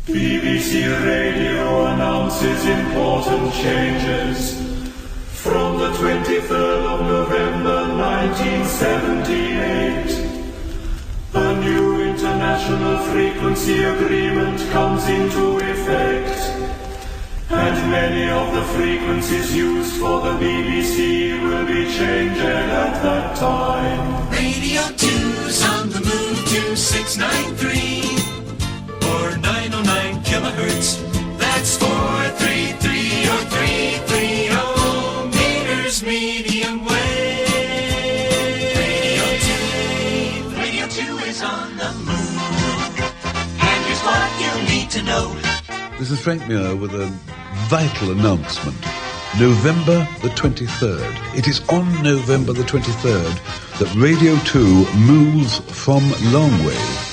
BBC Radio announces important changes. From the 23rd of November 1978, a new international frequency agreement comes into effect, and many of the frequencies used for the BBC will be changed at that time. Radio 2's on the move to 693 or 909 kilohertz. That's 433 or 330 meters medium wave. Radio 2 is on the move. And here's what you need to know. This is Frank Muir with a vital announcement. November the 23rd. It is on November the 23rd that Radio 2 moves from longwave.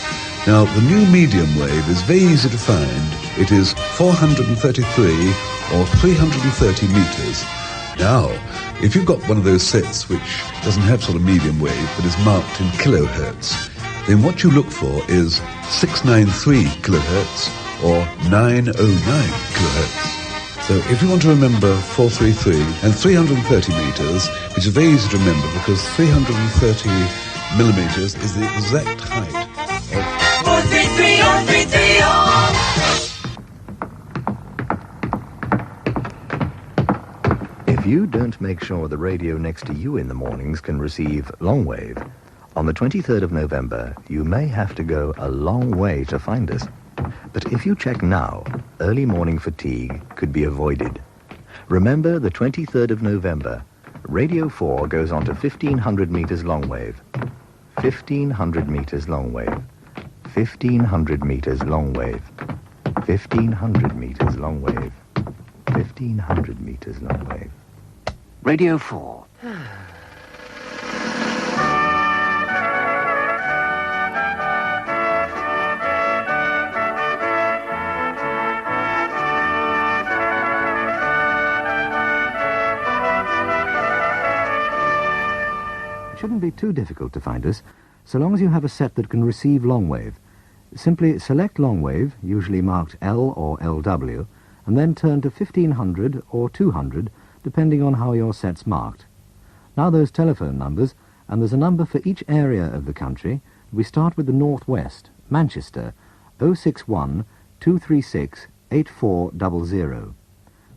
Now, the new medium wave is very easy to find. It is 433 or 330 meters. Now, if you've got one of those sets which doesn't have sort of medium wave but is marked in kilohertz, then what you look for is 693 kilohertz or 909 kilohertz. So if you want to remember 433 and 330 meters, which is very easy to remember because 330 millimeters is the exact height of 433 or 330. If you don't make sure the radio next to you in the mornings can receive long wave, on the 23rd of November, you may have to go a long way to find us. But if you check now, early morning fatigue could be avoided. Remember, the 23rd of November, Radio 4 goes on to 1,500 meters long wave. 1,500 meters long wave. 1,500 meters long wave. 1,500 meters long wave. 1,500 meters long wave. Radio 4. Shouldn't be too difficult to find us, so long as you have a set that can receive long wave. Simply select long wave, usually marked L or LW, and then turn to 1500 or 200, depending on how your set's marked. Now those telephone numbers, and there's a number for each area of the country. We start with the northwest, Manchester, 061 236 8400.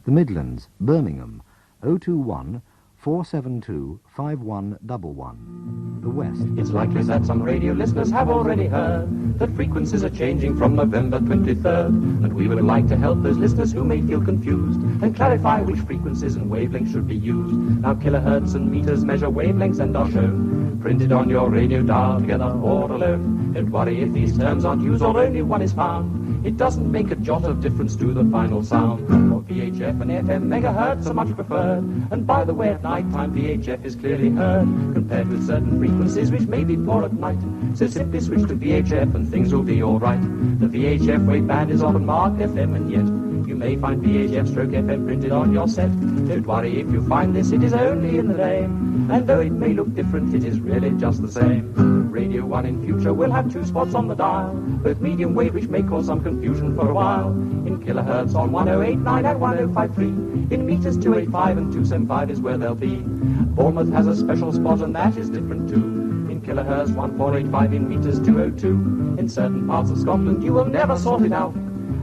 The Midlands, Birmingham, 021 472 5111. The West. It's likely that some radio listeners have already heard that frequencies are changing from November 23rd, and we would like to help those listeners who may feel confused and clarify which frequencies and wavelengths should be used. Now kilohertz and meters measure wavelengths and are shown, printed on your radio dial together or alone. Don't worry if these terms aren't used or only one is found. It doesn't make a jot of difference to the final sound. For VHF and FM, megahertz are much preferred. And by the way, at night time VHF is clearly heard, compared with certain frequencies which may be poor at night. So simply switch to VHF and things will be alright. The VHF wave band is often marked FM, and yet you may find VHF stroke FM printed on your set. Don't worry if you find this, it is only in the name. And though it may look different, it is really just the same. Radio 1 in future will have two spots on the dial, both medium wave, which may cause some confusion for a while. In kilohertz on 1089 and 1053. In meters 285 and 275 is where they'll be. Bournemouth has a special spot and that is different too. In kilohertz 1485, in meters 202. In certain parts of Scotland you will never sort it out,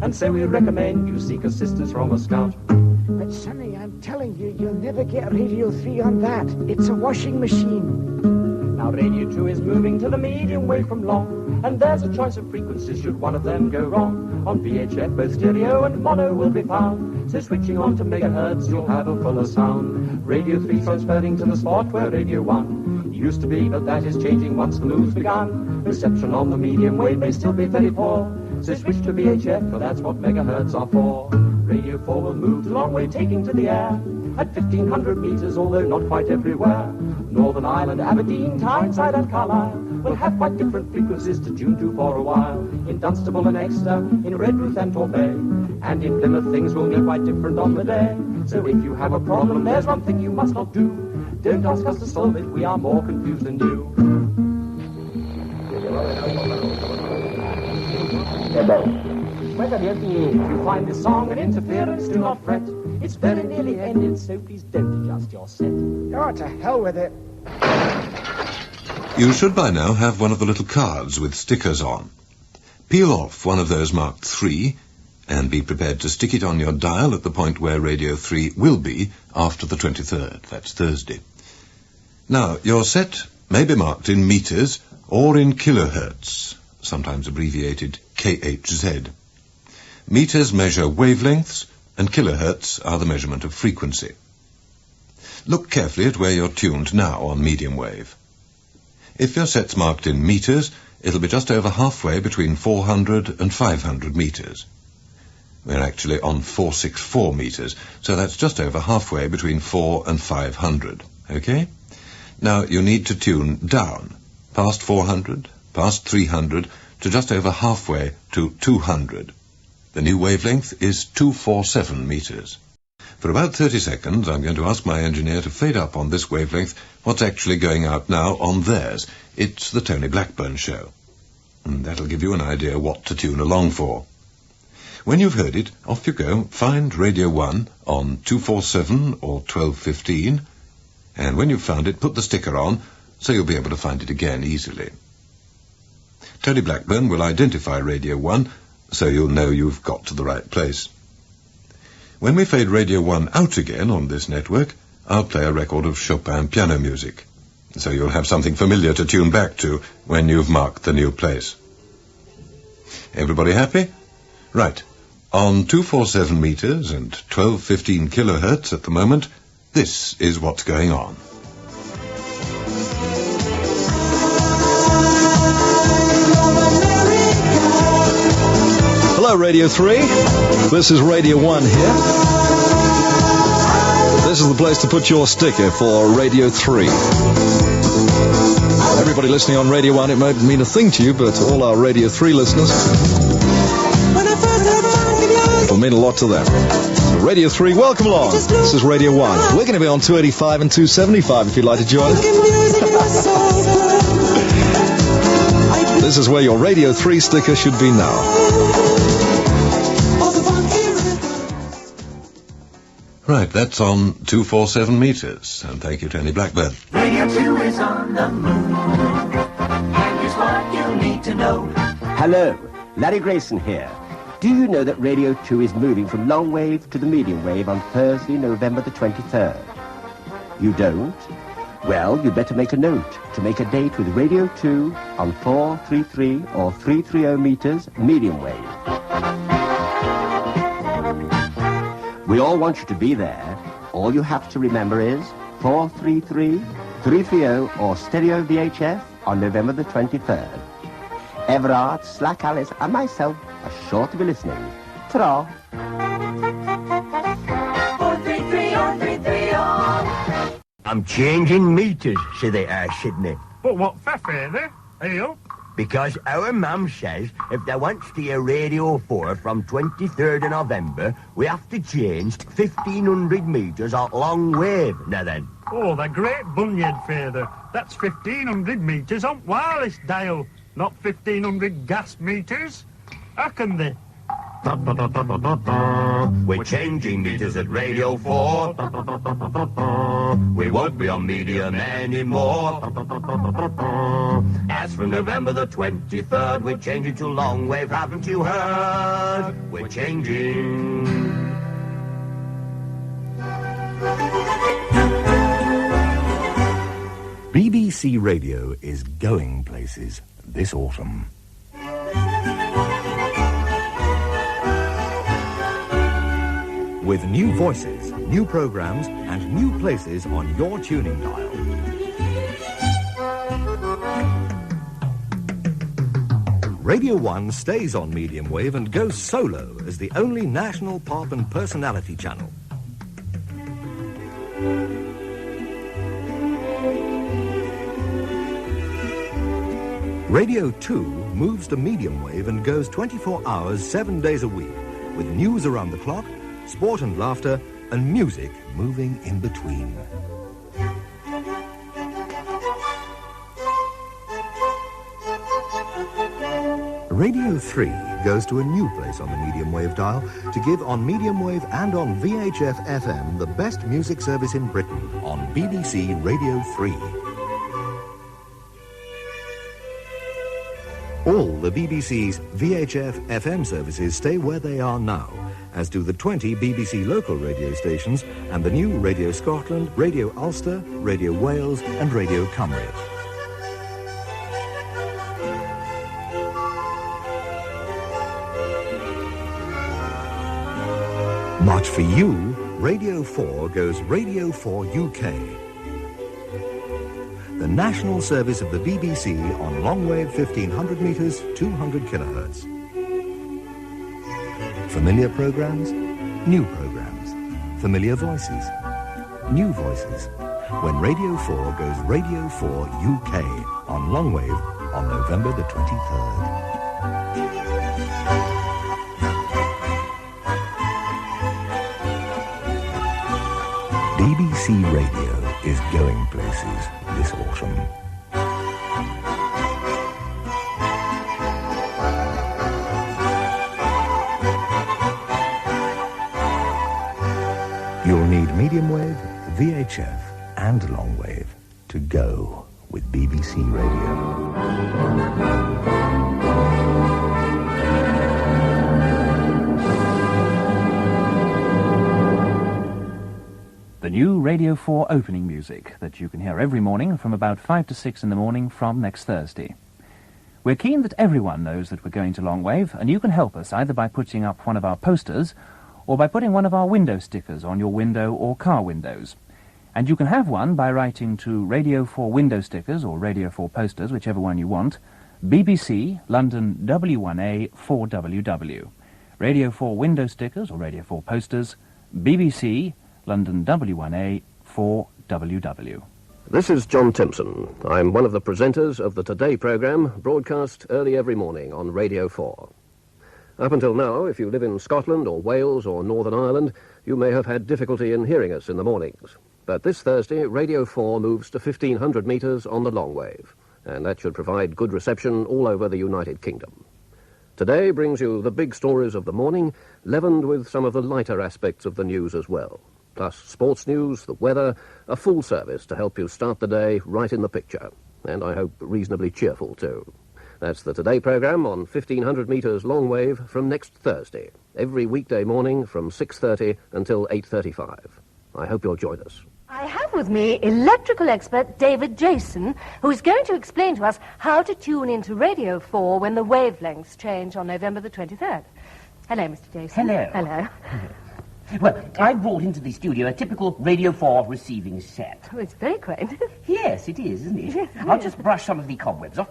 and so we recommend you seek assistance from a scout. But Sonny, I'm telling you, you'll never get Radio 3 on that. It's a washing machine. Now Radio 2 is moving to the medium wave from long, and there's a choice of frequencies should one of them go wrong. On VHF both stereo and mono will be found, so switching on to megahertz you'll have a fuller sound. Radio 3 transferring to the spot where Radio 1 used to be, but that is changing once the move's begun. Reception on the medium wave may still be very poor, so switch to VHF, for that's what megahertz are for. Radio 4 will move to long wave, taking to the air at 1500 meters, although not quite everywhere. Northern Ireland, Aberdeen, Tyneside and Carlisle will have quite different frequencies to tune to for a while. In Dunstable and Exeter, in Redruth and Torbay, and in Plymouth things will get quite different on the day. So if you have a problem, there's one thing you must not do. Don't ask us to solve it, we are more confused than you. If you find this song an interference, do not fret. It's very nearly ended, so please don't adjust your set. Oh, to hell with it. You should by now have one of the little cards with stickers on. Peel off one of those marked 3 and be prepared to stick it on your dial at the point where Radio 3 will be after the 23rd. That's Thursday. Now, your set may be marked in meters or in kilohertz, sometimes abbreviated KHZ. Meters measure wavelengths, and kilohertz are the measurement of frequency. Look carefully at where you're tuned now on medium wave. If your set's marked in meters, it'll be just over halfway between 400 and 500 meters. We're actually on 464 meters, so that's just over halfway between 4 and 500, okay? Now, you need to tune down, past 400, past 300, to just over halfway to 200. The new wavelength is 247 meters. For about 30 seconds, I'm going to ask my engineer to fade up on this wavelength what's actually going out now on theirs. It's the Tony Blackburn show. And that'll give you an idea what to tune along for. When you've heard it, off you go. Find Radio 1 on 247 or 1215. And when you've found it, put the sticker on, so you'll be able to find it again easily. Tony Blackburn will identify Radio 1, so you'll know you've got to the right place. When we fade Radio 1 out again on this network, I'll play a record of Chopin piano music, so you'll have something familiar to tune back to when you've marked the new place. Everybody happy? Right. On 247 meters and 1215 kilohertz at the moment, this is what's going on. Hello, Radio 3. This is Radio 1 here. This is the place to put your sticker for Radio 3. Everybody listening on Radio 1, it might mean a thing to you, but all our Radio 3 listeners, it'll mean a lot to them. So Radio 3, welcome along. This is Radio 1. We're going to be on 285 and 275 if you'd like to join us. This is where your Radio 3 sticker should be now. Right, that's on 247 meters. And thank you, Tony Blackburn. Radio 2 is on the moon. And here's what you need to know. Hello, Larry Grayson here. Do you know that Radio 2 is moving from long wave to the medium wave on Thursday, November the 23rd? You don't? Well, you'd better make a note to make a date with Radio 2 on 433 or 330 meters medium wave. We all want you to be there. All you have to remember is 433, 330 or stereo VHF on November the 23rd. Everard, Slack Alice and myself are sure to be listening. Ta-ra! 433 or 330. I'm changing meters, so they are, Sydney. But what for, Father? Ale? Because our mum says if they want to hear Radio 4 from 23rd of November, we have to change 1,500 metres at long wave. Now then. Oh, the great bunyard, Father. That's 1,500 metres on wireless dial, not 1,500 gas meters. How can they? We're changing meters at Radio 4. We won't be on medium anymore. As from November the 23rd, we're changing to long wave, haven't you heard? We're changing. BBC Radio is going places this autumn. With new voices, new programmes and new places on your tuning dial. Radio 1 stays on medium wave and goes solo as the only national pop and personality channel. Radio 2 moves to medium wave and goes 24 hours, 7 days a week, with news around the clock, sport and laughter, and music moving in between. Radio 3 goes to a new place on the medium wave dial to give on medium wave and on VHF FM the best music service in Britain on BBC Radio 3. All the BBC's VHF FM services stay where they are now, as do the 20 BBC local radio stations and the new Radio Scotland, Radio Ulster, Radio Wales and Radio Cymru. Much for you, Radio 4 goes Radio 4 UK. The national service of the BBC on longwave 1500 metres, 200 kilohertz. Familiar programmes, new programmes. Familiar voices, new voices. When Radio 4 goes Radio 4 UK on longwave on November the 23rd. BBC Radio is going places this autumn. You'll need medium wave, VHF and long wave to go with BBC Radio. The new Radio 4 opening music that you can hear every morning from about 5 to 6 in the morning from next Thursday. We're keen that everyone knows that we're going to Longwave, and you can help us either by putting up one of our posters or by putting one of our window stickers on your window or car windows. And you can have one by writing to Radio 4 window stickers or Radio 4 posters, whichever one you want, BBC, London W1A 4WW. Radio 4 window stickers or Radio 4 posters, BBC, London W1A 4WW. This is John Timpson. I'm one of the presenters of the Today programme, broadcast early every morning on Radio 4. Up until now, if you live in Scotland or Wales or Northern Ireland, you may have had difficulty in hearing us in the mornings. But this Thursday, Radio 4 moves to 1500 metres on the long wave, and that should provide good reception all over the United Kingdom. Today brings you the big stories of the morning, leavened with some of the lighter aspects of the news as well. Plus sports news, the weather, a full service to help you start the day right in the picture. And I hope reasonably cheerful too. That's the Today programme on 1500 metres long wave from next Thursday, every weekday morning from 6:30 until 8:35. I hope you'll join us. I have with me electrical expert David Jason, who is going to explain to us how to tune into Radio 4 when the wavelengths change on November the 23rd. Hello, Mr. Jason. Hello. Hello. Well, I brought into the studio a typical Radio 4 receiving set. Oh, it's very quaint. Yes, it is, isn't it? Yes, I'll just brush some of the cobwebs off.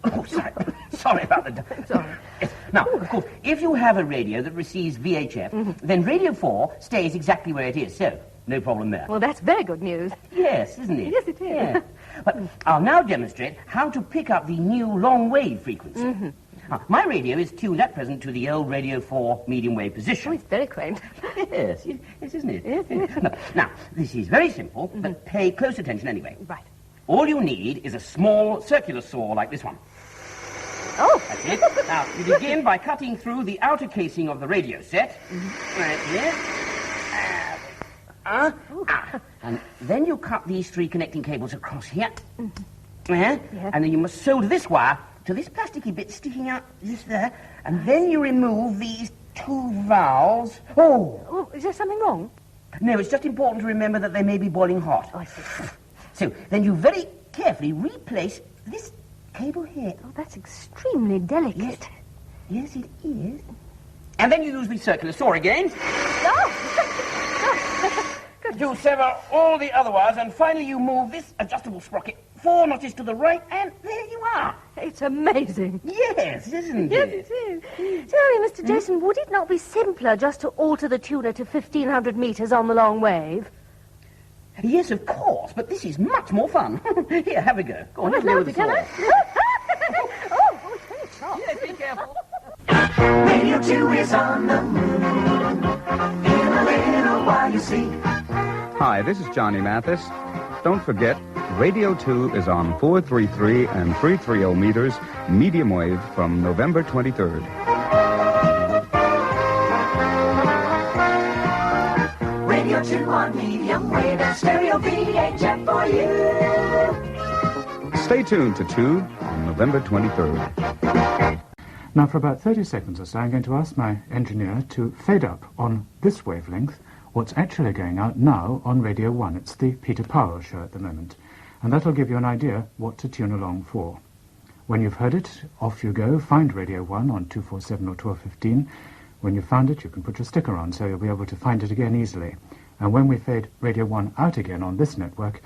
Oh, sorry. Sorry about the... Sorry. Yes. Now, of course, if you have a radio that receives VHF, then Radio 4 stays exactly where it is, so no problem there. Well, that's very good news. Yes, isn't it? Yes, it is. Yeah. But I'll now demonstrate how to pick up the new long-wave frequency. My radio is tuned at present to the old Radio 4 medium wave position. Oh, it's very quaint. Yes, isn't it? Yes, yes. Now, this is very simple, but pay close attention anyway. Right. All you need is a small circular saw like this one. Oh! That's it. Now, you begin by cutting through the outer casing of the radio set. Right here. And then you cut these three connecting cables across here. Yeah? And then you must solder this wire to this plasticky bit sticking out just there, and then you remove these two valves. Oh, is there something wrong? No, it's just important to remember that they may be boiling hot. Oh, I see. So, then you very carefully replace this cable here. Oh, that's extremely delicate. Yes, it is. And then you use the circular saw again. You sever all the other wires, and finally you move this adjustable sprocket 4 notches to the right, and there you are. It's amazing. Yes, isn't Yes, it? it is. Tell me, Mr. Jason, would it not be simpler just to alter the tuner to 1500 metres on the long wave? Yes, of course, but this is much more fun. Here, have a go. Go on, have a go with the Can saw. I? Oh, it's very sharp. Yes, be careful. Radio 2 is on the move. In a little while you see. Hi, this is Johnny Mathis. don't forget, Radio 2 is on 433 and 330 meters, medium wave, from November 23rd. Radio 2 on medium wave and stereo VHF for you. Stay tuned to 2 on November 23rd. Now, for about 30 seconds or so, I'm going to ask my engineer to fade up on this wavelength what's actually going out now on Radio 1. It's the Peter Powell show at the moment. And that'll give you an idea what to tune along for. When you've heard it, off you go. Find Radio 1 on 247 or 1215. When you've found it, you can put your sticker on, so you'll be able to find it again easily. And when we fade Radio 1 out again on this network,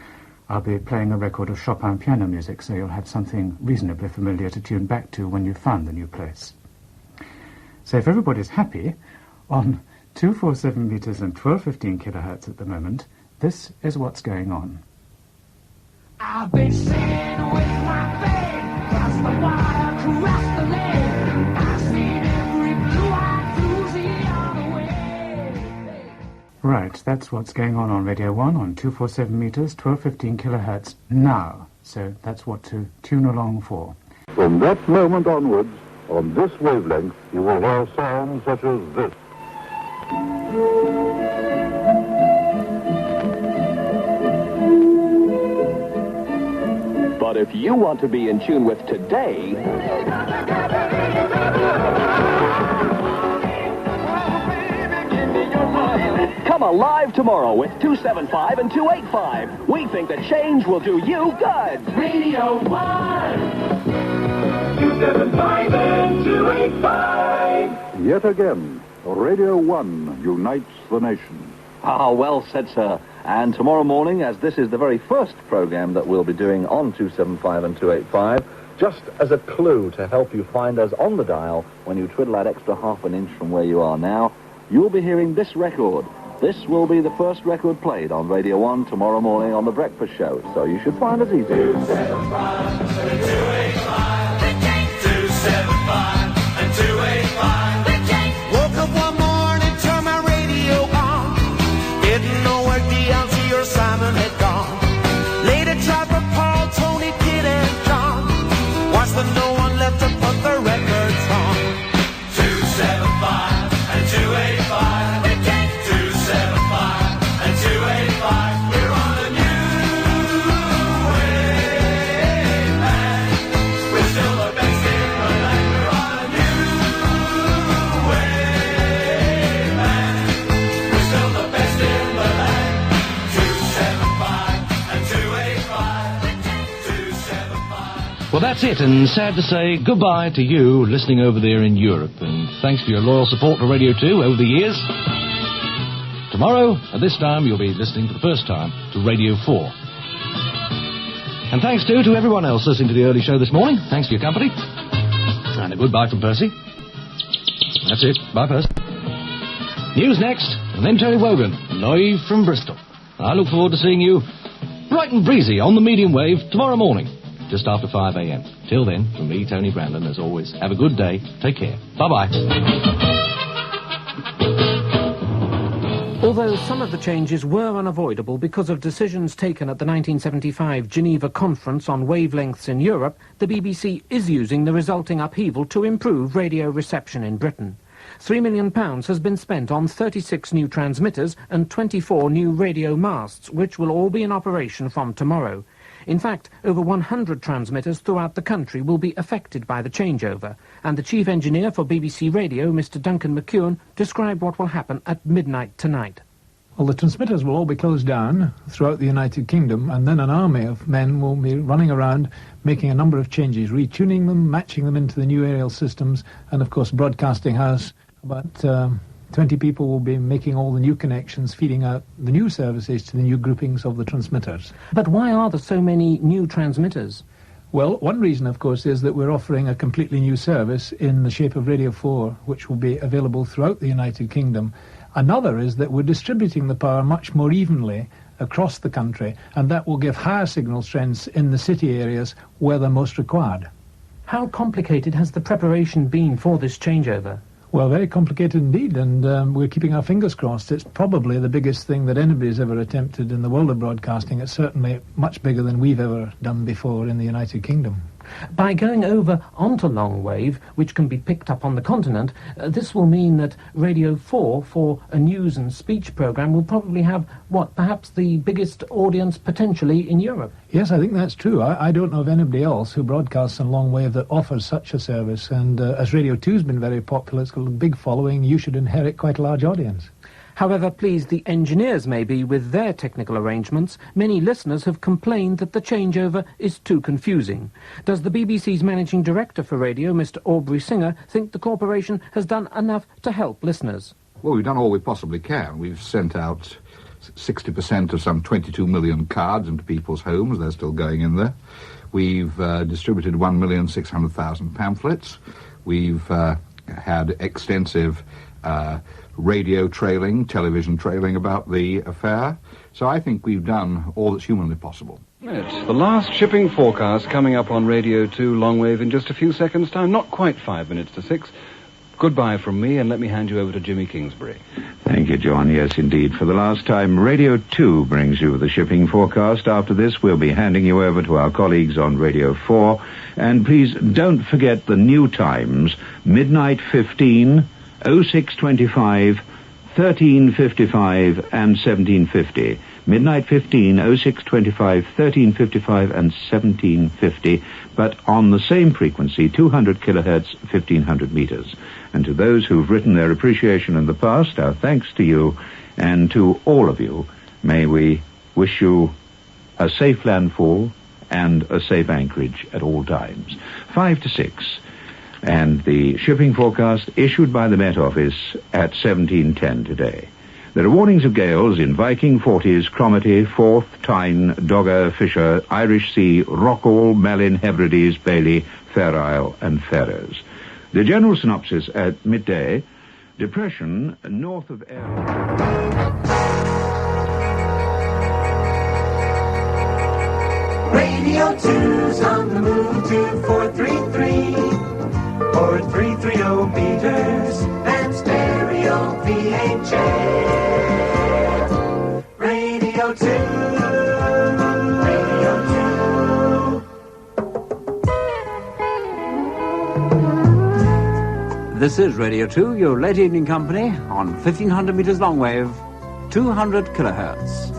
I'll be playing a record of Chopin piano music, so you'll have something reasonably familiar to tune back to when you've found the new place. So if everybody's happy, on 247 meters and 1215 kilohertz at the moment, this is what's going on. I've been sitting with my bed, cross the wire, cross the lane. I've seen every blue-eyed floozy on the way. Right, that's what's going on Radio 1 on 247 meters, 1215 kilohertz now. So that's what to tune along for. From that moment onwards, on this wavelength, you will hear sounds such as this. But if you want to be in tune with today, come alive tomorrow with 275 and 285. We think that change will do you good. Radio 1, 275 and 285. Yet again, Radio 1 unites the nation. Ah, well said, sir. And tomorrow morning, as this is the very first programme that we'll be doing on 275 and 285, just as a clue to help you find us on the dial when you twiddle that extra half an inch from where you are now, you'll be hearing this record. This will be the first record played on Radio 1 tomorrow morning on The Breakfast Show, so you should find us easy. 275 and 285. 275 and 285. Woke up one morning, turned my radio on. Didn't know where DLC or Simon had gone. Later tried for Paul, Tony, Kid, and John. Watched the no one left to put the records on. 275 and 285. 275 and 285. We're on a new wave, man. We're still the best in the land. We're on a new wave, man. We're still the best in the land. 275 and 285. 275. Well, that's it, and sad to say goodbye to you listening over there in Europe, and thanks for your loyal support for Radio 2 over the years. Tomorrow, at this time, you'll be listening for the first time to Radio 4. And thanks, too, to everyone else listening to the early show this morning. Thanks for your company. And a goodbye from Percy. That's it. Bye, Percy. News next, and then Terry Wogan, live from Bristol. I look forward to seeing you bright and breezy on the medium wave tomorrow morning, just after 5 a.m. Till then, from me, Tony Brandon, as always, have a good day. Take care. Bye-bye. Although some of the changes were unavoidable because of decisions taken at the 1975 Geneva Conference on Wavelengths in Europe, the BBC is using the resulting upheaval to improve radio reception in Britain. £3 million has been spent on 36 new transmitters and 24 new radio masts, which will all be in operation from tomorrow. In fact, over 100 transmitters throughout the country will be affected by the changeover, and the chief engineer for BBC Radio, Mr. Duncan MacEwan, described what will happen at midnight tonight. Well, the transmitters will all be closed down throughout the United Kingdom, and then an army of men will be running around making a number of changes, retuning them, matching them into the new aerial systems, and of course Broadcasting House, about 20 people will be making all the new connections, feeding out the new services to the new groupings of the transmitters. But why are there so many new transmitters? Well, one reason, of course, is that we're offering a completely new service in the shape of Radio 4, which will be available throughout the United Kingdom. Another is that we're distributing the power much more evenly across the country, and that will give higher signal strengths in the city areas where they're most required. How complicated has the preparation been for this changeover? Well, very complicated indeed, and we're keeping our fingers crossed. It's probably the biggest thing that anybody's ever attempted in the world of broadcasting. It's certainly much bigger than we've ever done before in the United Kingdom. By going over onto long wave, which can be picked up on the continent, this will mean that Radio 4 for a news and speech programme will probably have, perhaps the biggest audience potentially in Europe. Yes, I think that's true. I don't know of anybody else who broadcasts on long wave that offers such a service, and as Radio 2's been very popular, it's got a big following, you should inherit quite a large audience. However pleased the engineers may be with their technical arrangements, many listeners have complained that the changeover is too confusing. Does the BBC's managing director for radio, Mr. Aubrey Singer, think the corporation has done enough to help listeners? Well, we've done all we possibly can. We've sent out 60% of some 22 million cards into people's homes. They're still going in there. We've distributed 1,600,000 pamphlets. We've had extensive radio trailing, television trailing about the affair. So I think we've done all that's humanly possible. The last shipping forecast coming up on Radio 2 Longwave in just a few seconds' time, not quite 5 minutes to 6. Goodbye from me, and let me hand you over to Jimmy Kingsbury. Thank you, John. Yes, indeed. For the last time, Radio 2 brings you the shipping forecast. After this, we'll be handing you over to our colleagues on Radio 4. And please don't forget the new times, midnight 15, 0625, 1355 and 1750. Midnight 15, 0625, 1355 and 1750, but on the same frequency, 200 kilohertz, 1500 meters. And to those who've written their appreciation in the past, our thanks to you, and to all of you, may we wish you a safe landfall and a safe anchorage at all times. 5 to 6. And the shipping forecast issued by the Met Office at 17:10 today. There are warnings of gales in Viking, Forties, Cromarty, Forth, Tyne, Dogger, Fisher, Irish Sea, Rockall, Malin, Hebrides, Bailey, Fair Isle and Faroes. The general synopsis at midday, depression north of Radio 2's on the move to 433. 430 meters and stereo VHF. Radio 2. Radio 2. This is Radio 2, your late evening company on 1500 meters long wave, 200 kilohertz.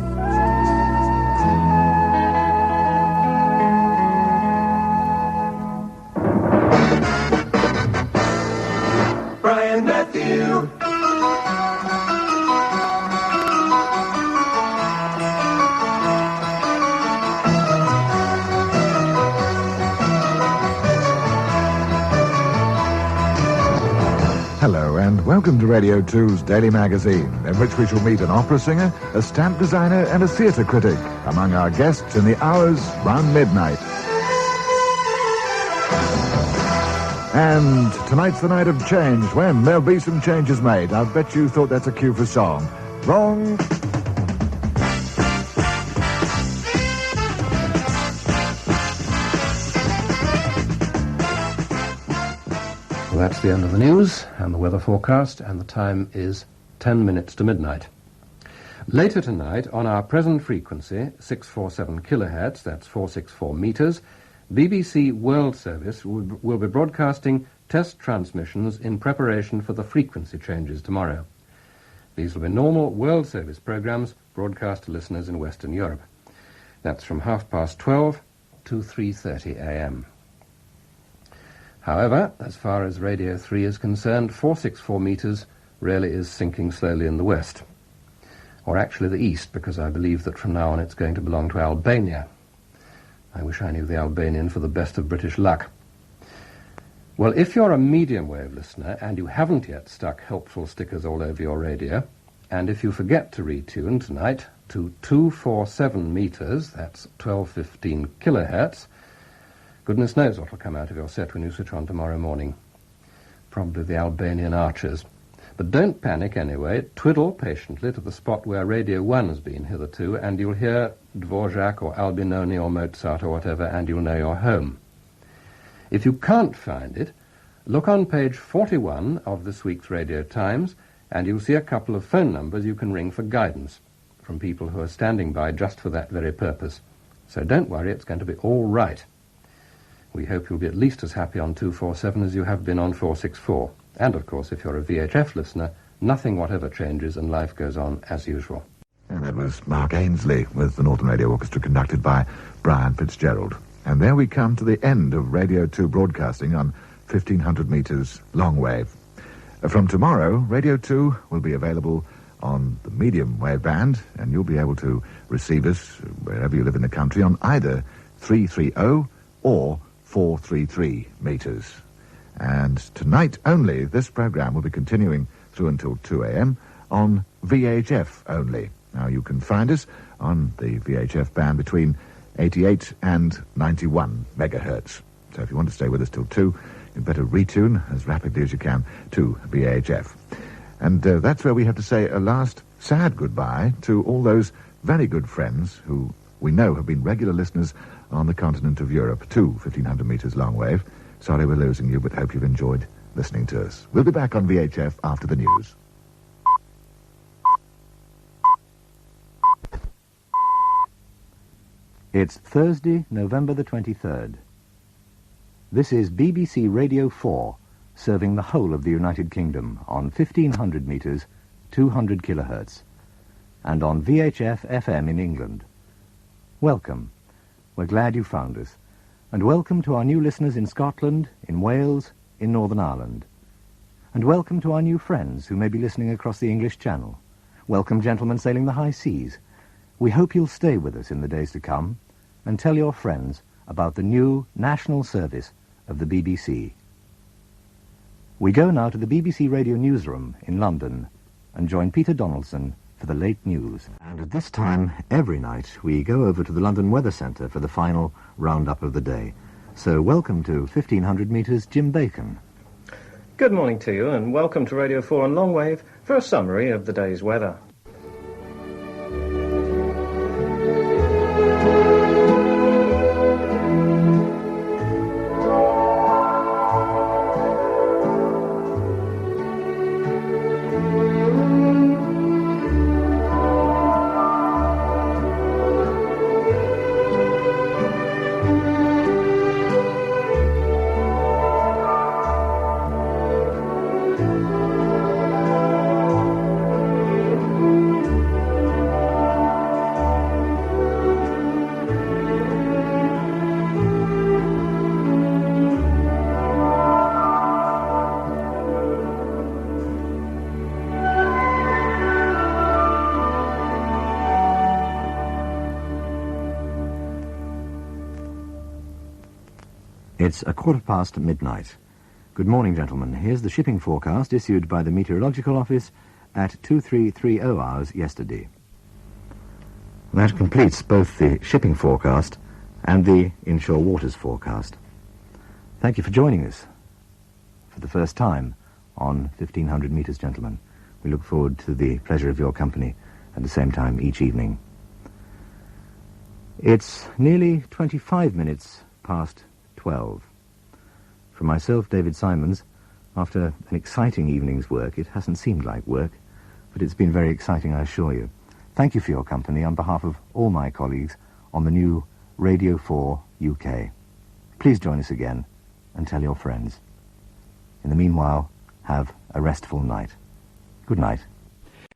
Hello and welcome to Radio 2's Daily Magazine, in which we shall meet an opera singer, a stamp designer and a theatre critic among our guests in the hours round midnight. And tonight's the night of change, when there'll be some changes made. I bet you thought that's a cue for song. Wrong. Well, that's the end of the news and the weather forecast, and the time is 10 minutes to midnight. Later tonight, on our present frequency, 647 kilohertz, that's 464 meters, BBC World Service will be broadcasting test transmissions in preparation for the frequency changes tomorrow. These will be normal World Service programs broadcast to listeners in Western Europe. That's from 12:30 to 3:30 a.m. However, as far as Radio 3 is concerned, 464 meters really is sinking slowly in the west. Or actually the east, because I believe that from now on it's going to belong to Albania. I wish I knew the Albanian for the best of British luck. Well, if you're a medium wave listener and you haven't yet stuck helpful stickers all over your radio, and if you forget to retune tonight to 247 meters, that's 1215 kilohertz, goodness knows what will come out of your set when you switch on tomorrow morning. Probably the Albanian archers. But don't panic anyway. Twiddle patiently to the spot where Radio 1 has been hitherto, and you'll hear Dvorak or Albinoni or Mozart or whatever, and you'll know you're home. If you can't find it, Look on page 41 of this week's Radio Times, and you'll see a couple of phone numbers you can ring for guidance from people who are standing by just for that very purpose. So don't worry, it's going to be all right. We hope you'll be at least as happy on 247 as you have been on 464. And, of course, if you're a VHF listener, nothing whatever changes and life goes on as usual. And that was Mark Ainsley with the Northern Radio Orchestra, conducted by Brian Fitzgerald. And there we come to the end of Radio 2 broadcasting on 1500 metres long wave. From tomorrow, Radio 2 will be available on the medium wave band, and you'll be able to receive us wherever you live in the country on either 330 or 433 metres. And tonight only, this programme will be continuing through until 2 a.m. on VHF only. Now, you can find us on the VHF band between 88 and 91 megahertz. So if you want to stay with us till 2, you'd better retune as rapidly as you can to VHF. And that's where we have to say a last sad goodbye to all those very good friends who we know have been regular listeners on the continent of Europe to 1500 metres long wave. Sorry we're losing you, but hope you've enjoyed listening to us. We'll be back on VHF after the news. It's Thursday, November the 23rd. This is BBC Radio 4, serving the whole of the United Kingdom on 1500 metres, 200 kilohertz, and on VHF FM in England. Welcome. We're glad you found us, and welcome to our new listeners in Scotland, in Wales, in Northern Ireland. And welcome to our new friends who may be listening across the English Channel. Welcome, gentlemen sailing the high seas. We hope you'll stay with us in the days to come and tell your friends about the new national service of the BBC. We go now to the BBC Radio Newsroom in London and join Peter Donaldson for the late news. And at this time, every night, we go over to the London Weather Centre for the final roundup of the day. So welcome to 1500 metres, Jim Bacon. Good morning to you, and welcome to Radio 4 on Longwave for a summary of the day's weather. It's midnight. Good morning, gentlemen. Here's the shipping forecast issued by the Meteorological Office at 2330 hours yesterday. That completes both the shipping forecast and the inshore waters forecast. Thank you for joining us for the first time on 1500 metres, gentlemen. We look forward to the pleasure of your company at the same time each evening. It's nearly 25 minutes past 12. For myself, David Symonds, after an exciting evening's work, it hasn't seemed like work, but it's been very exciting, I assure you. Thank you for your company on behalf of all my colleagues on the new Radio 4 UK. Please join us again and tell your friends. In the meanwhile, have a restful night. Good night.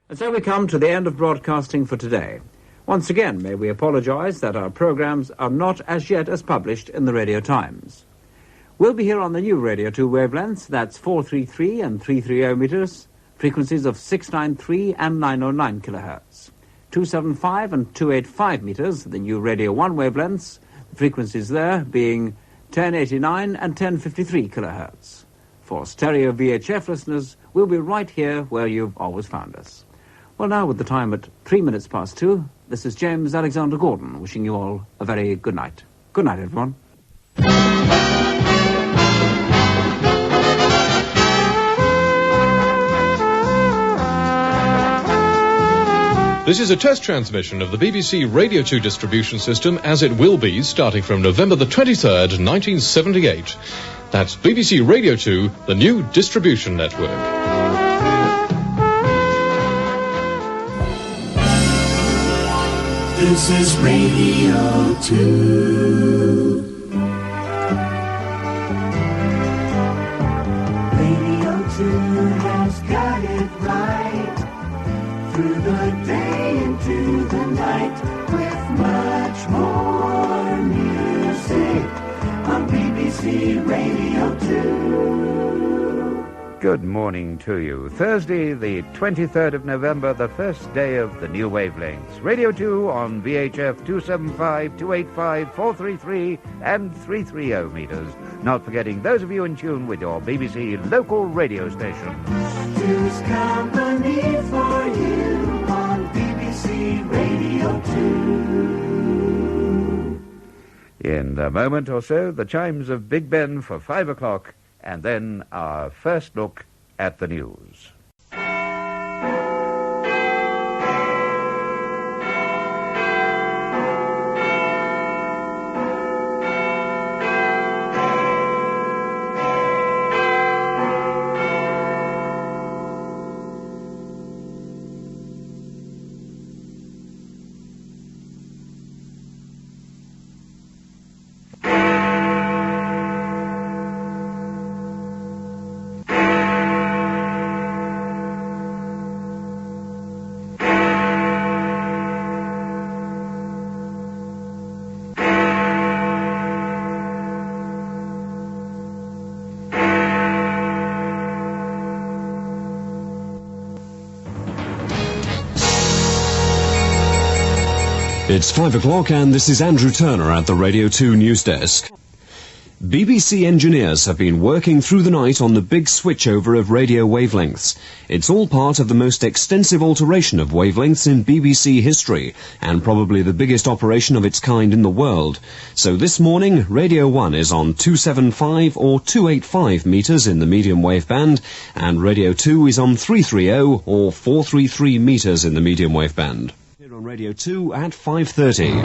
And so we come to the end of broadcasting for today. Once again, may we apologise that our programmes are not as yet as published in the Radio Times. We'll be here on the new Radio 2 wavelengths, that's 433 and 330 metres, frequencies of 693 and 909 kilohertz. 275 and 285 metres, the new Radio 1 wavelengths, the frequencies there being 1089 and 1053 kilohertz. For stereo VHF listeners, we'll be right here where you've always found us. Well, now with the time at 3 minutes past 2, this is James Alexander Gordon wishing you all a very good night. Good night, everyone. This is a test transmission of the BBC Radio 2 distribution system as it will be starting from November the 23rd, 1978. That's BBC Radio 2, the new distribution network. This is Radio 2. Radio 2 has got it right. Through the day into the night. With much more music. On BBC Radio 2. Good morning to you. Thursday, the 23rd of November, the first day of the new wavelengths. Radio 2 on VHF 275, 285, 433 and 330 meters. Not forgetting those of you in tune with your BBC local radio station. Two's company for you on BBC Radio 2. In a moment or so, the chimes of Big Ben for 5 o'clock, and then our first look at the news. It's 5 o'clock and this is Andrew Turner at the Radio 2 News Desk. BBC engineers have been working through the night on the big switchover of radio wavelengths. It's all part of the most extensive alteration of wavelengths in BBC history, and probably the biggest operation of its kind in the world. So this morning, Radio 1 is on 275 or 285 meters in the medium wave band, and Radio 2 is on 330 or 433 meters in the medium wave band. Here on Radio 2 at 5:30.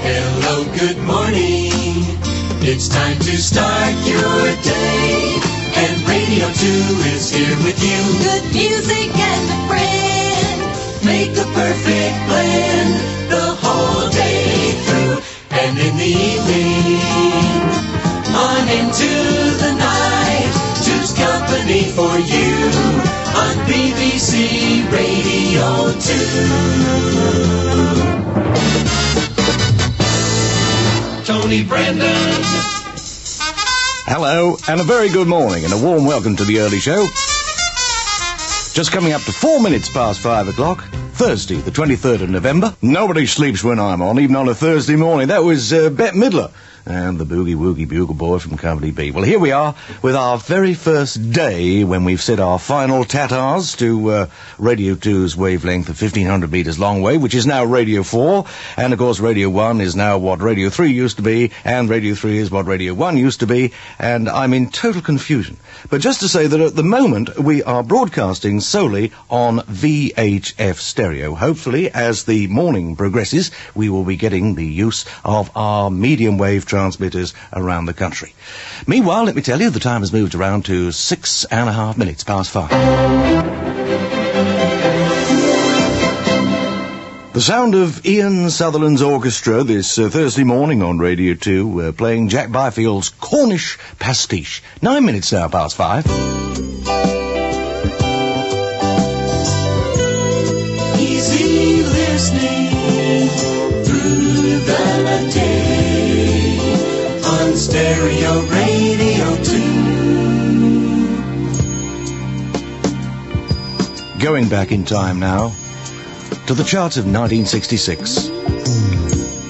Hello, good morning. It's time to start your day. And Radio 2 is here with you. Good music and a friend. Make the perfect blend the whole day through. And in the evening, on into the night. Two's company for you on BBC Radio 2. Tony Brendan. Hello, and a very good morning, and a warm welcome to the early show. Just coming up to 4 minutes past 5 o'clock, Thursday, the 23rd of November. Nobody sleeps when I'm on, even on a Thursday morning. That was Bette Midler and the Boogie Woogie Bugle Boy from Company B. Well, here we are with our very first day when we've said our final tattars to Radio 2's wavelength of 1,500 metres long wave, which is now Radio 4. And, of course, Radio 1 is now what Radio 3 used to be, and Radio 3 is what Radio 1 used to be, and I'm in total confusion. But just to say that at the moment we are broadcasting solely on VHF stereo. Hopefully, as the morning progresses, we will be getting the use of our medium wave transmitters around the country. Meanwhile, let me tell you, the time has moved around to 6.5 minutes past 5. The sound of Ian Sutherland's orchestra this Thursday morning on Radio 2, playing Jack Byfield's Cornish Pastiche. 9 minutes now past 5. Easy listening through the day on Stereo Radio 2. Going back in time now to the charts of 1966.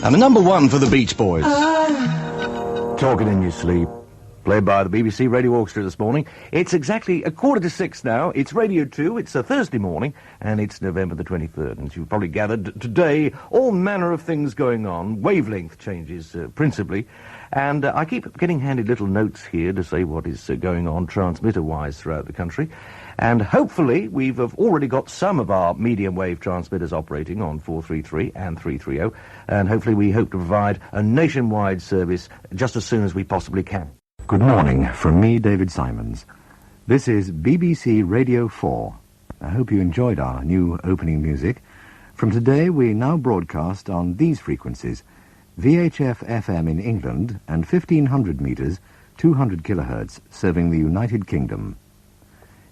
And the number one for the Beach Boys. Talking in Your Sleep. Played by the BBC Radio Orchestra this morning. It's exactly 5:45 now. It's Radio 2. It's a Thursday morning, and it's November the 23rd. And as you've probably gathered, today, all manner of things going on. Wavelength changes, principally. And I keep getting handed little notes here to say what is going on transmitter-wise throughout the country. And hopefully we've already got some of our medium wave transmitters operating on 433 and 330, and hopefully we hope to provide a nationwide service just as soon as we possibly can. Good morning from me, David Symonds. This is BBC Radio 4. I hope you enjoyed our new opening music. From today we now broadcast on these frequencies: VHF FM in England and 1500 metres, 200 kilohertz, serving the United Kingdom.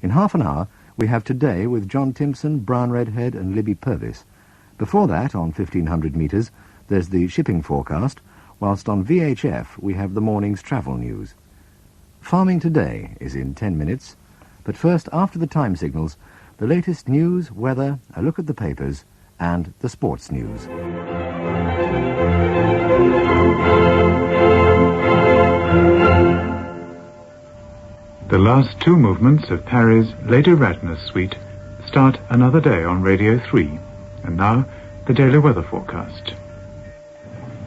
In half an hour, we have Today with John Timpson, Brown Redhead and Libby Purvis. Before that, on 1500 metres, there's the shipping forecast, whilst on VHF we have the morning's travel news. Farming Today is in 10 minutes, but first, after the time signals, the latest news, weather, a look at the papers, and the sports news. The last two movements of Parry's Lady Radnor's suite start another day on Radio 3. And now, the daily weather forecast.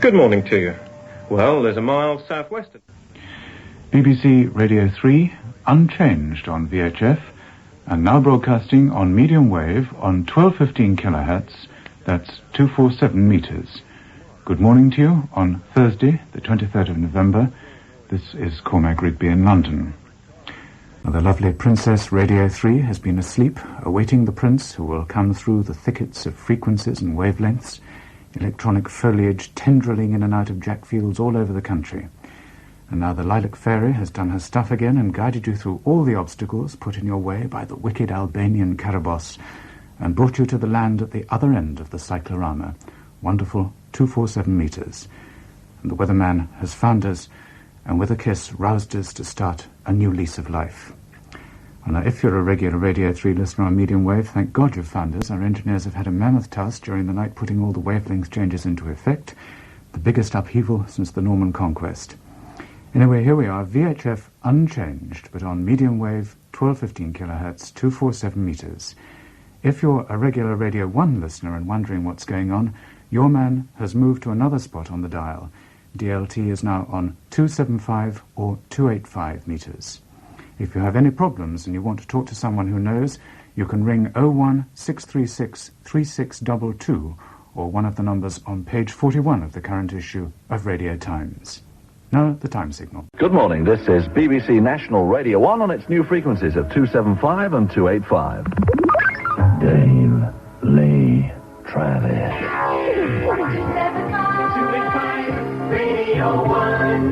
Good morning to you. Well, there's a mild southwester. BBC Radio 3, unchanged on VHF, and now broadcasting on medium wave on 1215 kilohertz, that's 247 metres. Good morning to you on Thursday, the 23rd of November. This is Cormac, Rigby in London. The lovely Princess Radio 3 has been asleep, awaiting the prince who will come through the thickets of frequencies and wavelengths, electronic foliage tendrilling in and out of jackfields all over the country. And now the Lilac Fairy has done her stuff again and guided you through all the obstacles put in your way by the wicked Albanian Karabos and brought you to the land at the other end of the cyclorama, wonderful 247 metres. And the weatherman has found us and with a kiss roused us to start a new lease of life. And now, if you're a regular Radio 3 listener on medium wave, thank God you've found us. Our engineers have had a mammoth task during the night putting all the wavelength changes into effect, the biggest upheaval since the Norman Conquest. Anyway, here we are, VHF unchanged, but on medium wave, 1215 kilohertz, 247 metres. If you're a regular Radio 1 listener and wondering what's going on, your man has moved to another spot on the dial. DLT is now on 275 or 285 metres. If you have any problems and you want to talk to someone who knows, you can ring 01636 3622 or one of the numbers on page 41 of the current issue of Radio Times. Now, the time signal. Good morning, this is BBC National Radio 1 on its new frequencies of 275 and 285. Dave Lee Travis.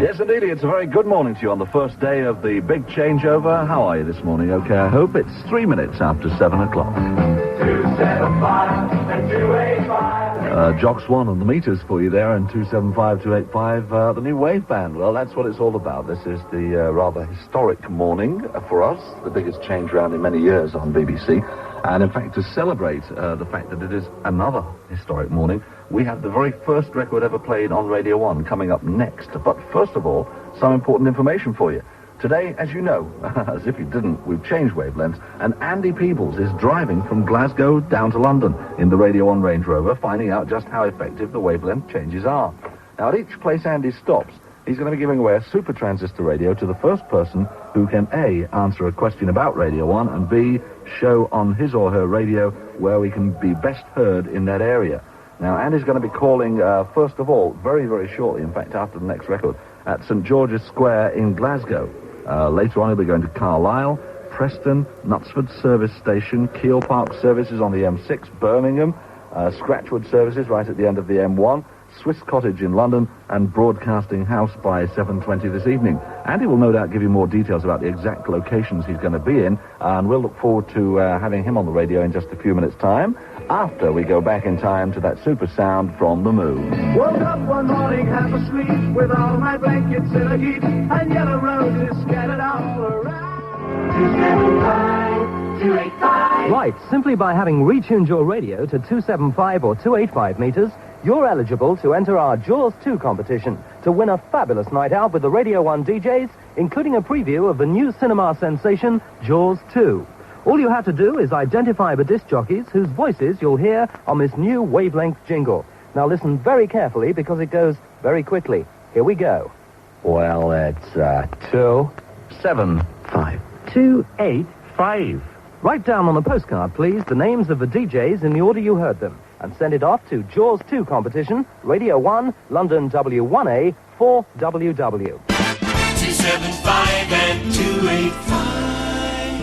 Yes, indeed, it's a very good morning to you on the first day of the big changeover. How are you this morning? Okay, I hope. It's 3 minutes after 7 o'clock. 275 and 285. Jock Swan on the meters for you there, and 275, 285, the new wave band. Well, that's what it's all about. This is the rather historic morning for us, the biggest change round in many years on BBC. And in fact, to celebrate the fact that it is another historic morning, we have the very first record ever played on Radio 1 coming up next. But first of all, some important information for you. Today, as you know, as if you didn't, we've changed wavelengths, and Andy Peebles is driving from Glasgow down to London in the Radio 1 Range Rover, finding out just how effective the wavelength changes are. Now, at each place Andy stops, he's going to be giving away a super transistor radio to the first person who can A, answer a question about Radio 1, and B, show on his or her radio where we can be best heard in that area. Now, Andy's going to be calling, first of all, very, very shortly, in fact, after the next record, at St George's Square in Glasgow. Later on, he'll be going to Carlisle, Preston, Knutsford Service Station, Keel Park Services on the M6, Birmingham, Scratchwood Services right at the end of the M1, Swiss Cottage in London, and Broadcasting House by 7:20 this evening. Andy will no doubt give you more details about the exact locations he's going to be in, and we'll look forward to having him on the radio in just a few minutes' time, after we go back in time to that super sound from the moon. Woke up one morning, half asleep, with all my blankets in a heap, and yellow roses scattered all around. 275, 285. Right, simply by having retuned your radio to 275 or 285 meters, you're eligible to enter our Jaws 2 competition to win a fabulous night out with the Radio 1 DJs, including a preview of the new cinema sensation, Jaws 2. All you have to do is identify the disc jockeys whose voices you'll hear on this new wavelength jingle. Now listen very carefully because it goes very quickly. Here we go. Well, it's 275. 285. Write down on a postcard, please, the names of the DJs in the order you heard them, and send it off to Jaws 2 competition, Radio 1, London W1A, 4WW. 275 and 285.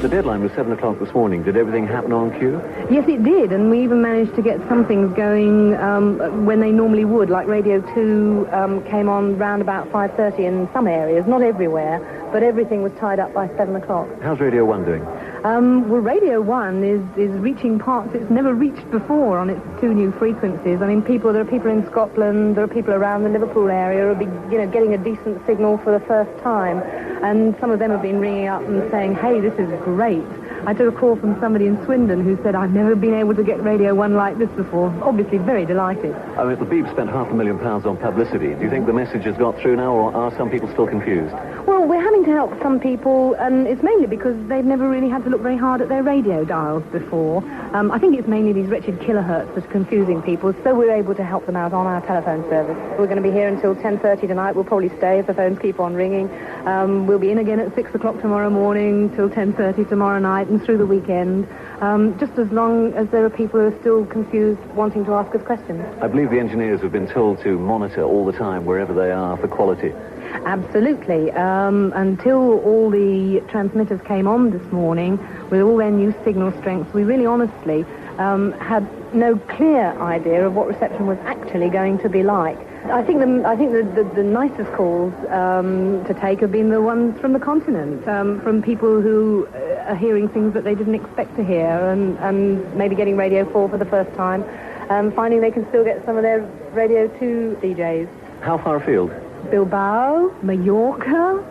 The deadline was 7 o'clock this morning. Did everything happen on cue? Yes, it did, and we even managed to get some things going when they normally would, like Radio 2 came on round about 5:30 in some areas, not everywhere, but everything was tied up by 7 o'clock. How's Radio 1 doing? Well, Radio 1 is reaching parts it's never reached before on its 2 new frequencies. I mean, there are people in Scotland, there are people around the Liverpool area who are getting a decent signal for the first time, and some of them have been ringing up and saying, hey, this is great. I took a call from somebody in Swindon who said, I've never been able to get Radio 1 like this before. Obviously very delighted. I mean, the Beeb spent £500,000 on publicity. Do you think the message has got through now, or are some people still confused? Well, we're having to help some people, and it's mainly because they've never really had to look very hard at their radio dials before. I think it's mainly these wretched kilohertz that's confusing people, so we're able to help them out on our telephone service. We're going to be here until 10:30 tonight. We'll probably stay if the phones keep on ringing. We'll be in again at 6 o'clock tomorrow morning till 10:30 tomorrow night and through the weekend, just as long as there are people who are still confused wanting to ask us questions. I believe the engineers have been told to monitor all the time wherever they are for quality. Absolutely. Until all the transmitters came on this morning with all their new signal strengths, we really honestly had no clear idea of what reception was actually going to be like. I think the nicest calls to take have been the ones from the continent, from people who are hearing things that they didn't expect to hear, and maybe getting Radio 4 for the first time, finding they can still get some of their Radio 2 DJs. How far afield? Bilbao, Mallorca,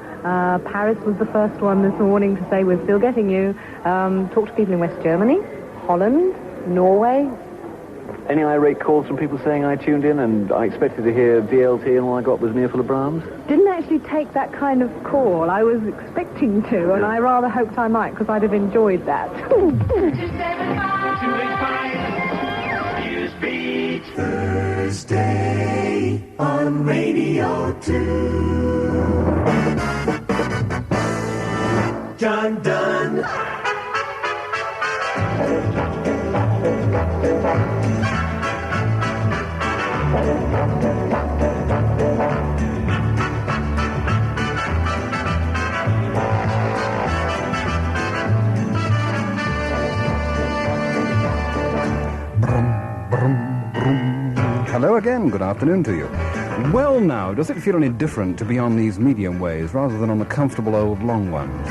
Paris was the first one this morning to say we're still getting you. Talked to people in West Germany, Holland, Norway. Any irate calls from people saying I tuned in and I expected to hear DLT and all I got was Near Full of Brahms? Didn't actually take that kind of call. I was expecting to, and I rather hoped I might, because I'd have enjoyed that. Thursday on Radio 2. Dun dun. Hello again, good afternoon to you. Well now, does it feel any different to be on these medium waves rather than on the comfortable old long ones?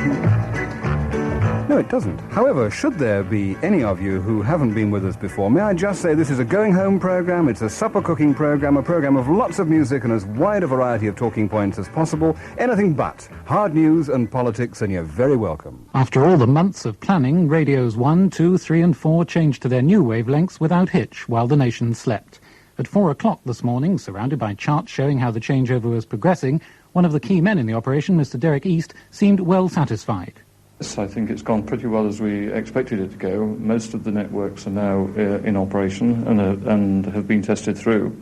No, it doesn't. However, should there be any of you who haven't been with us before, may I just say this is a going-home program, it's a supper-cooking program, a program of lots of music and as wide a variety of talking points as possible. Anything but hard news and politics, and you're very welcome. After all the months of planning, radios 1, 2, 3 and 4 changed to their new wavelengths without hitch while the nation slept. At 4 o'clock this morning, surrounded by charts showing how the changeover was progressing, one of the key men in the operation, Mr. Derek East, seemed well satisfied. Yes, I think it's gone pretty well as we expected it to go. Most of the networks are now in operation and have been tested through.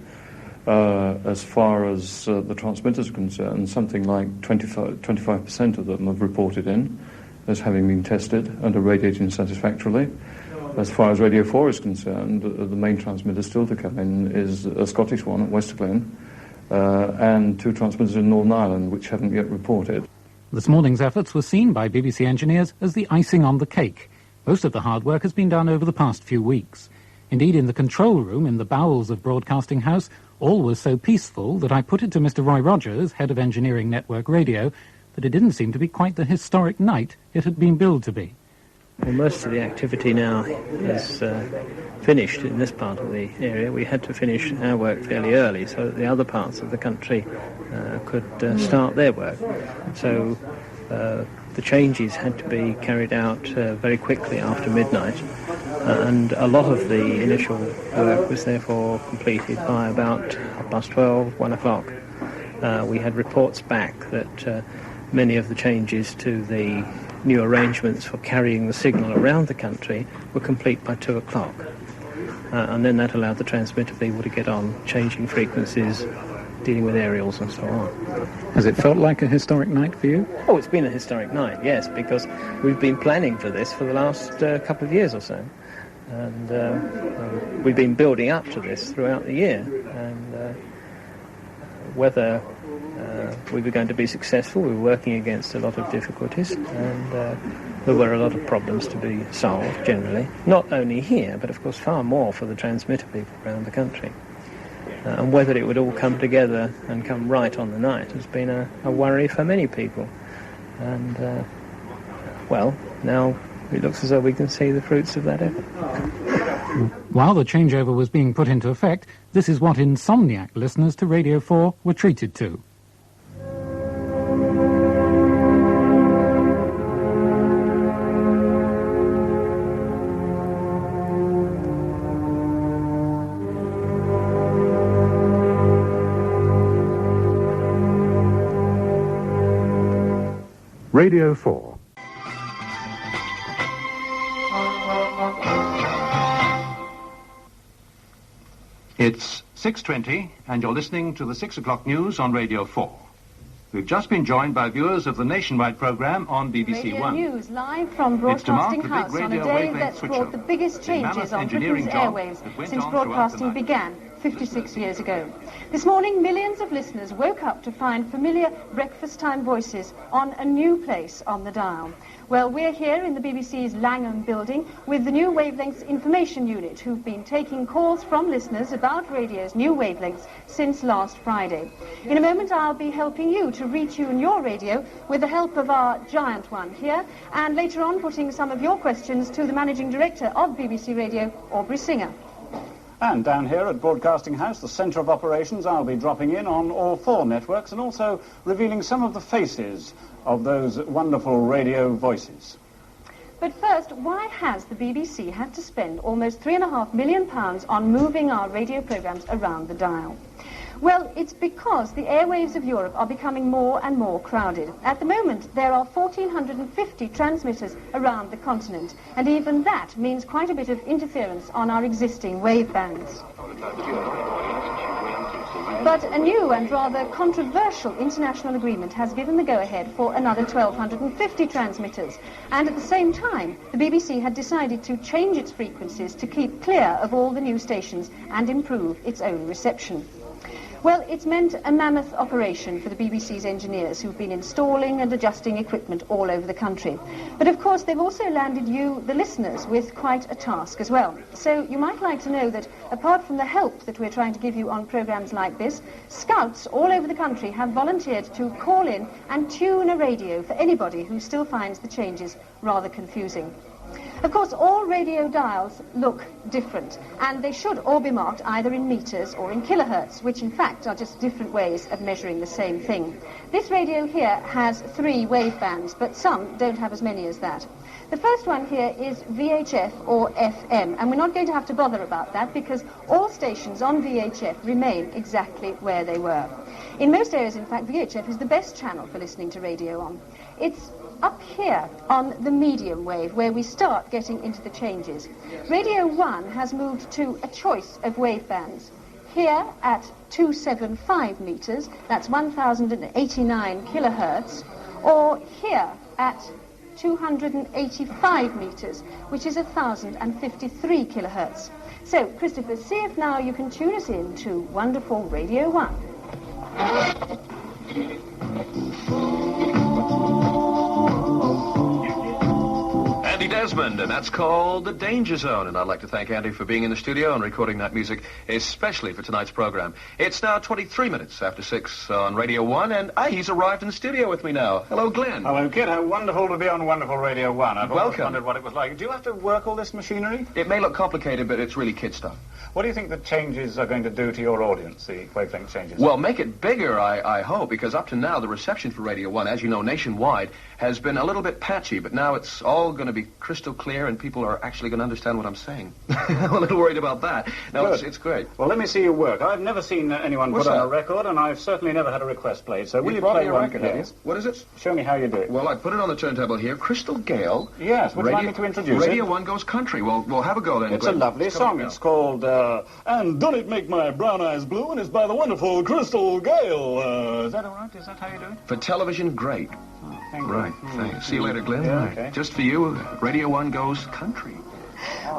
As far as the transmitters are concerned, something like 25% of them have reported in as having been tested and are radiating satisfactorily. As far as Radio 4 is concerned, the main transmitter still to come in is a Scottish one at Westerglen and 2 transmitters in Northern Ireland, which haven't yet reported. This morning's efforts were seen by BBC engineers as the icing on the cake. Most of the hard work has been done over the past few weeks. Indeed, in the control room in the bowels of Broadcasting House, all was so peaceful that I put it to Mr. Roy Rogers, head of engineering Network Radio, that it didn't seem to be quite the historic night it had been billed to be. Well, most of the activity now is finished in this part of the area. We had to finish our work fairly early so that the other parts of the country could start their work. So the changes had to be carried out very quickly after midnight, and a lot of the initial work was therefore completed by about 12:30, 1 o'clock. We had reports back that many of the changes to the new arrangements for carrying the signal around the country were complete by 2 o'clock. And then that allowed the transmitter people to get on changing frequencies dealing with aerials and so on. Has it felt like a historic night for you? Oh, it's been a historic night, yes, because we've been planning for this for the last couple of years or so. And we've been building up to this throughout the year. And whether we were going to be successful, we were working against a lot of difficulties, and there were a lot of problems to be solved generally. Not only here, but of course far more for the transmitter people around the country. And whether it would all come together and come right on the night has been a worry for many people. And, well, now it looks as though we can see the fruits of that effort. While the changeover was being put into effect, this is what insomniac listeners to Radio 4 were treated to. Radio 4. It's 6:20, and you're listening to the 6 o'clock news on Radio 4. We've just been joined by viewers of the nationwide programme on BBC Radio One. News live from It's to mark Broadcasting the big House on a radio day wavelength that's switch brought over. the biggest The changes mammoth on engineering Britain's job airwaves that went since on throughout broadcasting the night. began 56 years ago. This morning, millions of listeners woke up to find familiar breakfast-time voices on a new place on the dial. Well, we're here in the BBC's Langham building with the new Wavelengths Information Unit, who've been taking calls from listeners about radio's new wavelengths since last Friday. In a moment, I'll be helping you to retune your radio with the help of our giant one here, and later on putting some of your questions to the Managing Director of BBC Radio, Aubrey Singer. And down here at Broadcasting House, the centre of operations, I'll be dropping in on all 4 networks and also revealing some of the faces of those wonderful radio voices. But first, why has the BBC had to spend almost £3.5 million on moving our radio programmes around the dial? Well, it's because the airwaves of Europe are becoming more and more crowded. At the moment, there are 1,450 transmitters around the continent, and even that means quite a bit of interference on our existing wave bands. But a new and rather controversial international agreement has given the go-ahead for another 1,250 transmitters, and at the same time, the BBC had decided to change its frequencies to keep clear of all the new stations and improve its own reception. Well, it's meant a mammoth operation for the BBC's engineers who've been installing and adjusting equipment all over the country. But of course, they've also landed you, the listeners, with quite a task as well. So you might like to know that apart from the help that we're trying to give you on programmes like this, scouts all over the country have volunteered to call in and tune a radio for anybody who still finds the changes rather confusing. Of course, all radio dials look different, and they should all be marked either in meters or in kilohertz, which in fact are just different ways of measuring the same thing. This radio here has 3 wave bands, but some don't have as many as that. The first one here is VHF or FM, and we're not going to have to bother about that because all stations on VHF remain exactly where they were. In most areas, in fact, VHF is the best channel for listening to radio on. It's up here on the medium wave where we start getting into the changes. Radio 1 has moved to a choice of wave bands. Here at 275 meters, that's 1089 kilohertz, or here at 285 meters, which is 1053 kilohertz. So, Christopher, see if now you can tune us in to wonderful Radio 1. Andy Desmond, and that's called The Danger Zone. And I'd like to thank Andy for being in the studio and recording that music, especially for tonight's program. It's now 23 minutes after 6 on Radio 1, and he's arrived in the studio with me now. Hello, Glenn. Hello, Kid. How wonderful to be on wonderful Radio 1. I've always Welcome. wondered what it was like. Do you have to work all this machinery? It may look complicated, but it's really kid stuff. What do you think the changes are going to do to your audience, the wavelength changes? Well, make it bigger, I hope, because up to now, the reception for Radio 1, as you know, nationwide, has been a little bit patchy, but now it's all going to be crystal crystal clear and people are actually going to understand what I'm saying? I'm a little worried about that. No, it's great. Well, let me see you work. I've never seen anyone What's put on that? a record, and I've certainly never had a request played. So will you brought play me a one? record, have you? Yes. What is it? Show me how you do it. Well, I put it on the turntable here. Crystal Gale. Yes, would you like me to introduce Radio it? 1 Goes Country. Well, we'll have a go then. It's a lovely song. It's called, And Don't It Make My Brown Eyes Blue, and it's by the wonderful Crystal Gale. Is that all right? Is that how you do it? For television, great. Thank you. Right, thank you. See you later, Glenn. Yeah, Right. okay. Just for you, Radio 1 Goes Country.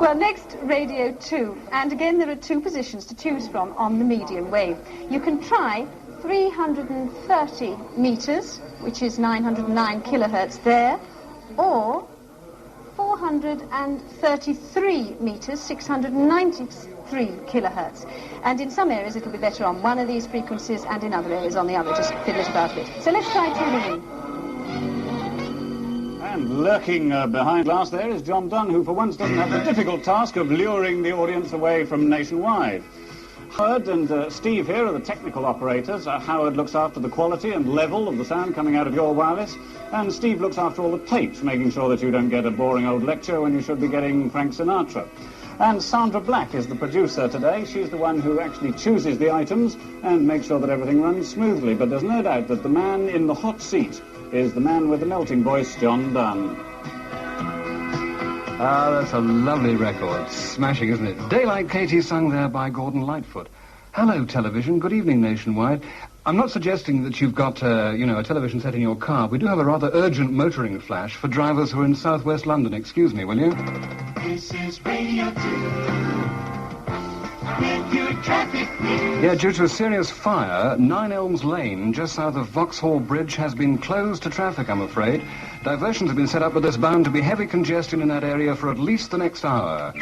Well, next, Radio 2. And again, there are two positions to choose from on the medium wave. You can try 330 metres, which is 909 kilohertz there, or 433 metres, 693 kilohertz. And in some areas it'll be better on one of these frequencies and in other areas on the other. Just fiddle it about a bit. So let's try tuning in. And lurking behind glass there is John Dunn, who for once doesn't have the difficult task of luring the audience away from Nationwide. Howard and Steve here are the technical operators. Howard looks after the quality and level of the sound coming out of your wireless, and Steve looks after all the tapes, making sure that you don't get a boring old lecture when you should be getting Frank Sinatra. And Sandra Black is the producer today. She's the one who actually chooses the items and makes sure that everything runs smoothly. But there's no doubt that the man in the hot seat is the man with the melting voice, John Dunn. Ah, that's a lovely record. Smashing, isn't it? Daylight Katie, sung there by Gordon Lightfoot. Hello, television. Good evening, Nationwide. I'm not suggesting that you've got, a television set in your car. We do have a rather urgent motoring flash for drivers who are in southwest London. Excuse me, will you? This is Radio 2. With your traffic news. Yeah, due to a serious fire, 9 Elms Lane, just south of Vauxhall Bridge, has been closed to traffic, I'm afraid. Diversions have been set up, but there's bound to be heavy congestion in that area for at least the next hour.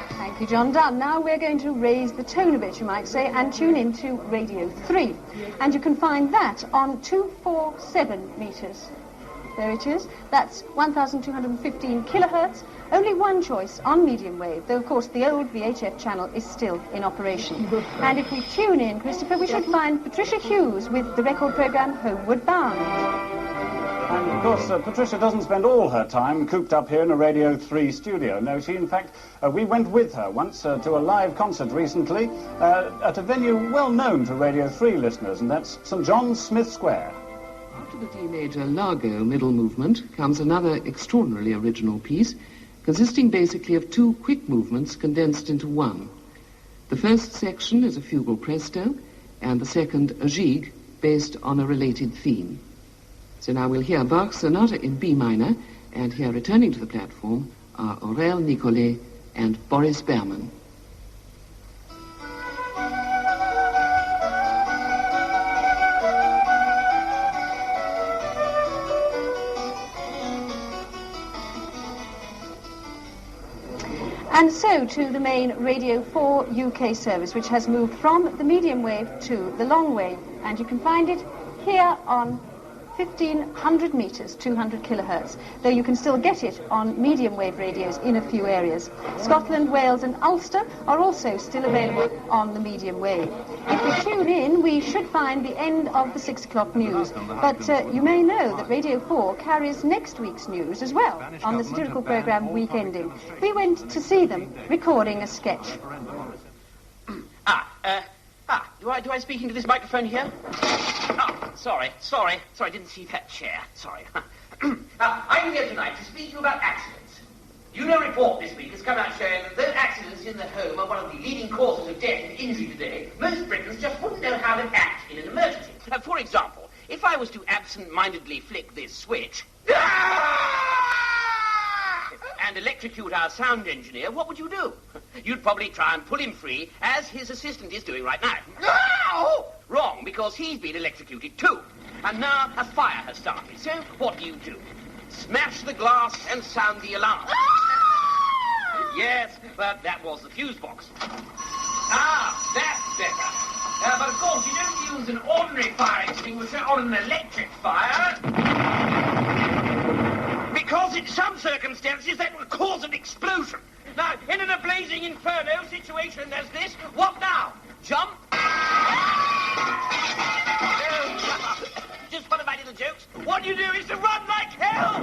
Thank you, John Dunn. Now we're going to raise the tone a bit, you might say, and tune in to Radio 3. And you can find that on 247 metres. There it is. That's 1,215 kilohertz. Only one choice on medium wave, though, of course, the old VHF channel is still in operation. And if we tune in, Christopher, we should find Patricia Hughes with the record programme Homeward Bound. And, of course, Patricia doesn't spend all her time cooped up here in a Radio 3 studio. No, she, in fact, we went with her once to a live concert recently at a venue well known to Radio 3 listeners, and that's St. John's Smith Square. After the D major Largo middle movement comes another extraordinarily original piece, consisting basically of two quick movements condensed into one. The first section is a fugal presto, and the second a gigue based on a related theme. So now we'll hear Bach's Sonata in B minor, and here returning to the platform are Aurel Nicolet and Boris Berman. And so to the main Radio 4 UK service, which has moved from the medium wave to the long wave, and you can find it here on 1,500 metres, 200 kilohertz, though you can still get it on medium wave radios in a few areas. Scotland, Wales and Ulster are also still available on the medium wave. If we tune in, we should find the end of the 6 o'clock news, but you may know that Radio 4 carries next week's news as well on the satirical programme Weekending. We went to see them recording a sketch. Do I speak into this microphone here? Oh, sorry, didn't see that chair, sorry. I'm here tonight to speak to you about accidents. You know, a report this week has come out showing that though accidents in the home are one of the leading causes of death and injury today, most Britons just wouldn't know how to act in an emergency. For example, if I was to absent-mindedly flick this switch and electrocute our sound engineer, what would you do? You'd probably try and pull him free, as his assistant is doing right now. No! Wrong, because he's been electrocuted too. And now a fire has started. So what do? Smash the glass and sound the alarm. Yes, but that was the fuse box. That's better. But of course, you don't use an ordinary fire extinguisher on an electric fire, because in some circumstances that will cause an explosion. Now, in an blazing inferno situation as this, what now? Jump? Just one of my little jokes. What you do is to run like hell!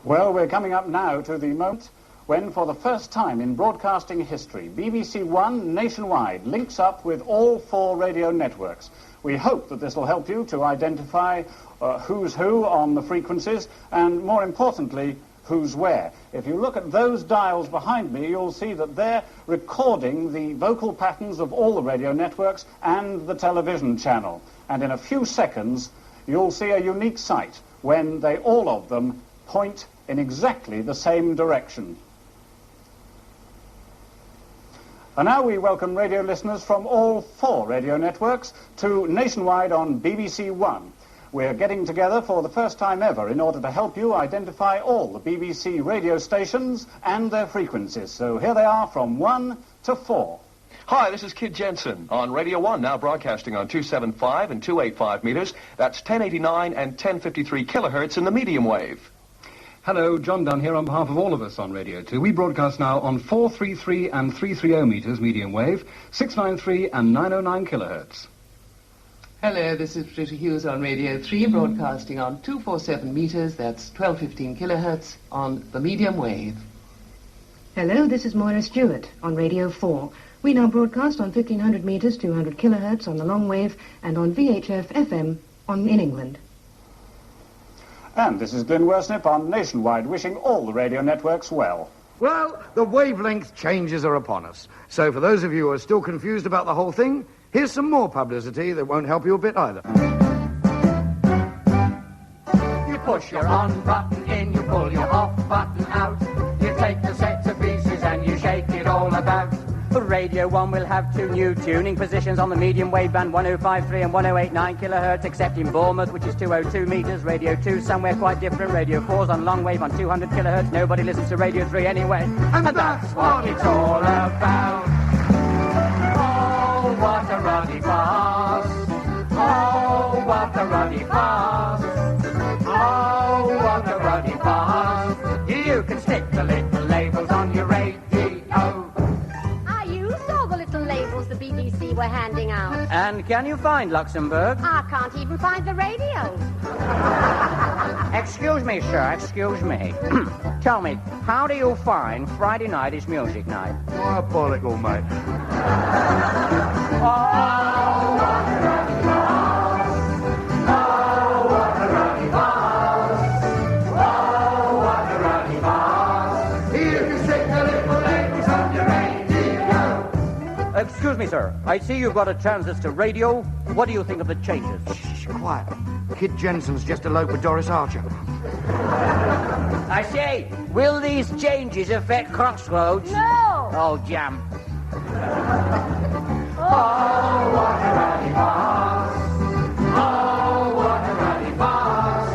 Well, we're coming up now to the moment when, for the first time in broadcasting history, BBC One nationwide links up with all 4 radio networks. We hope that this will help you to identify who's who on the frequencies and, more importantly, who's where. If you look at those dials behind me, you'll see that they're recording the vocal patterns of all the radio networks and the television channel. And in a few seconds, you'll see a unique sight when they, all of them, point in exactly the same direction. And now we welcome radio listeners from all 4 radio networks to Nationwide on BBC One. We're getting together for the first time ever in order to help you identify all the BBC radio stations and their frequencies. So here they are from 1 to 4. Hi, this is Kid Jensen on Radio 1, now broadcasting on 275 and 285 meters. That's 1089 and 1053 kilohertz in the medium wave. Hello, John Dunn here on behalf of all of us on Radio 2. We broadcast now on 433 and 330 meters medium wave, 693 and 909 kilohertz. Hello, this is Patricia Hughes on Radio 3, broadcasting on 247 meters, that's 1215 kilohertz, on the medium wave. Hello, this is Moira Stewart on Radio 4. We now broadcast on 1500 meters, 200 kilohertz on the long wave, and on VHF FM in England. And this is Glyn Worsnip on Nationwide, wishing all the radio networks well. Well, the wavelength changes are upon us. So for those of you who are still confused about the whole thing, here's some more publicity that won't help you a bit either. You push your on button in, you pull your off button out. You take the set to pieces and you shake it all about. Radio 1 will have 2 new tuning positions on the medium wave band, 105.3 and 108.9 kilohertz, except in Bournemouth, which is 202 meters. Radio 2 somewhere quite different. Radio 4's on long wave on 200 kilohertz. Nobody listens to Radio 3 anyway. And that's what it's all about. Oh, what a ruddy fuss. Oh, what a ruddy fuss. Oh, what a ruddy fuss. You can stick the little labels on your radio. The BBC were handing out. And can you find Luxembourg? I can't even find the radios. Excuse me, sir, excuse me. Tell me, how do you find Friday night is music night? Diabolical, mate. Excuse me, sir. I see you've got a transistor radio. What do you think of the changes? Shh, quiet. Kid Jensen's just eloped with Doris Archer. I say, will these changes affect Crossroads? No! Oh, jam. Oh, what a ruddy fuss. Oh, what a ruddy fuss.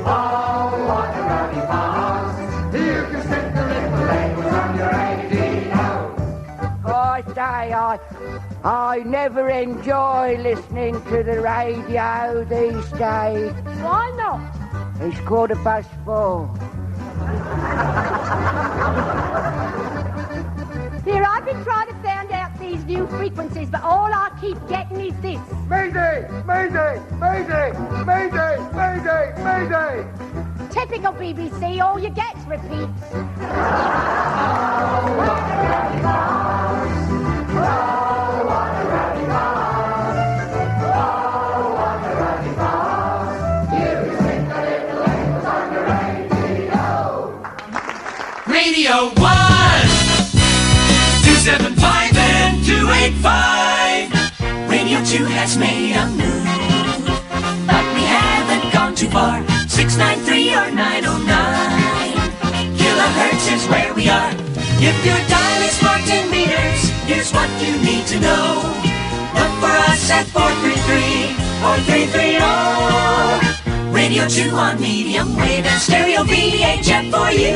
Oh, what a ruddy fuss. You can stick the little labels on your radio. I say, I never enjoy listening to the radio these days. Why not? It's 4:15. Here, I've been trying to find out these new frequencies, but all I keep getting is this. Mayday! Mayday! Mayday! Mayday! Mayday! Mayday! Typical BBC, all you get's repeats. Radio 1, 275 and 285. Radio 2 has made a move, but we haven't gone too far. 693 or 909 kilohertz is where we are. If your dial is marked in meters, here's what you need to know. Look for us at 433 or 330. Radio 2 on medium wave and stereo VHF for you.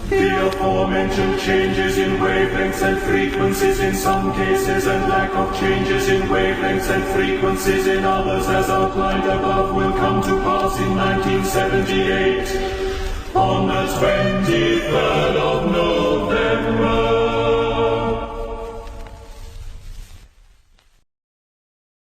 The aforementioned changes in wavelengths and frequencies in some cases and lack of changes in wavelengths and frequencies in others as outlined above will come to pass in 1978 on the 23rd of November.